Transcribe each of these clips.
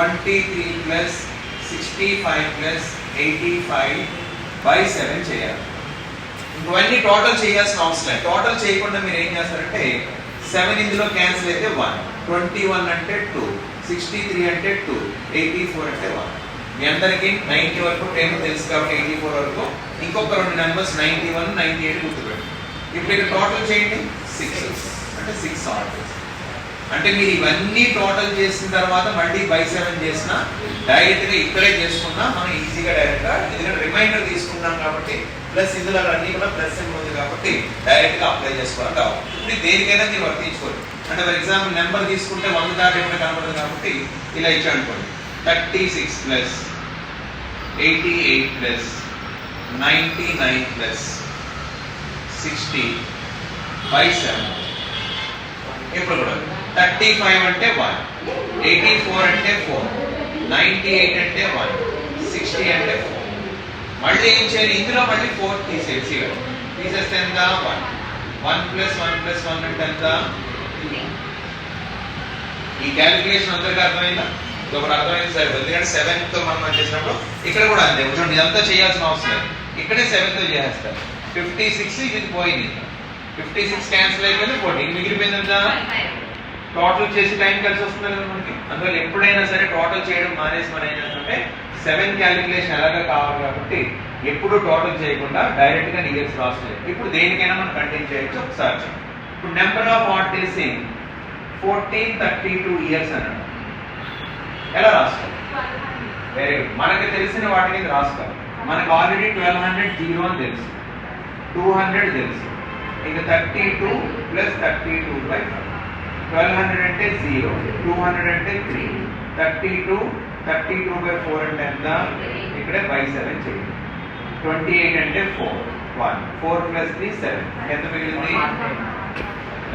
23 plus 65 plus 85 by 7 చేయాలి. ఇవన్నీ total చేయాల్సిన అవసరం లేదు. టోటల్ చేయకుండా మీరు ఏం చేస్తారంటే 7 ఇందులో క్యాన్సిల్ అయితే 1, 21 అంటే 2, 63 అంటే 2, 84 అంటే 1. మీ అందరికీ 90 వరకు టైం తెలుసు కాబట్టి 84 వరకు ఇంకొక రెండు నెంబర్స్ 91, 98 గుర్తుపెట్టు. ఇప్పుడు ఇక్కడ టోటల్ చేయండి 6 అంటే 6 ఆర్డర్స్. అంటే మీరు ఇవన్నీ టోటల్ చేసిన తర్వాత మళ్ళీ బై 7 చేసినా డైరెక్ట్గా ఇక్కడే చేసుకున్నా మనం ఈజీగా డైరెక్ట్గా ఎందుకంటే రిమైండర్ తీసుకున్నాం కాబట్టి ప్లస్ ఇందులో అన్నీ కూడా ప్లస్ సింబల్ ఉంది కాబట్టి డైరెక్ట్గా అప్లై చేసుకోవడం కావాలి. ఇప్పుడు దేనికైనా మీరు వర్తించుకోండి. అంటే ఫర్ ఎగ్జాంపుల్ నెంబర్ తీసుకుంటే 100 దాకా ఎప్పుడు కనబడదు కాబట్టి ఇలా ఇచ్చి అనుకోండి 36 ప్లస్ 88 ప్లస్ 99 ప్లస్ 60 బై 7. ఇప్పుడు కూడా 35 అంటే 1, 84 అంటే 4, 98 అంటే 1, 60 అంటే 4. మళ్ళీ ఏం చేయాలి? ఇందులో మళ్ళీ 4 తీసేసి తీసేస్తే ఎంత 1, 1 ప్లస్ 1 ప్లస్ 1 అంటే ఎంత? ఈ క్యాలిక్యులేషన్ అందరికీ అర్థమైందా? ఒకటి అర్థమైంది సరే. ఎందుకంటే 7తో మనం చేసినప్పుడు ఇక్కడ కూడా అంతే. చూడండి ఇదంతా చేయాల్సిన అవసరం లేదు. ఇక్కడే 7తో చేసేస్తారు. 56 ఇది పోయింది. 56 క్యాన్సిల్ అయిపోయింది. 14 మిగిలిపోయింది ఎంత? టోటల్ చేసి టైం కలిసి వస్తుంది కదా మనకి. అందువల్ల ఎప్పుడైనా సరే టోటల్ చేయడం మానేసి మనం ఏం చేస్తుంటే 7 క్యాలిక్యులేషన్ ఎలాగా కావాలి కాబట్టి ఎప్పుడు టోటల్ చేయకుండా డైరెక్ట్ గా ఇయర్స్ రాస్తుంది. ఇప్పుడు దేనికైనా మనం కంటిన్యూ చేయొచ్చు. ఒకసారి ఇప్పుడు number of odd days in 1432 years అన్నాడు. ఎలా రాస్తాం? Very good. మనకి తెలిసిన వాటి కింద రాస్తాం. మనకు ఆల్రెడీ 1200 జీరో అని తెలుసు, 200 తెలుసు, ఇంకా 32 ప్లస్ 32 బై 1200 అంటే 0, 200 అంటే 3, 32 బై 4 అంటే ఎంత? ఇక్కడే బై 7 చేయండి. 28 అంటే 4, 1, 4 ప్లస్ 3 7 ఎంత మిగిలింది?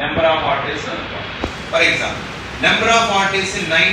Number of odd days. For example number of odd days 9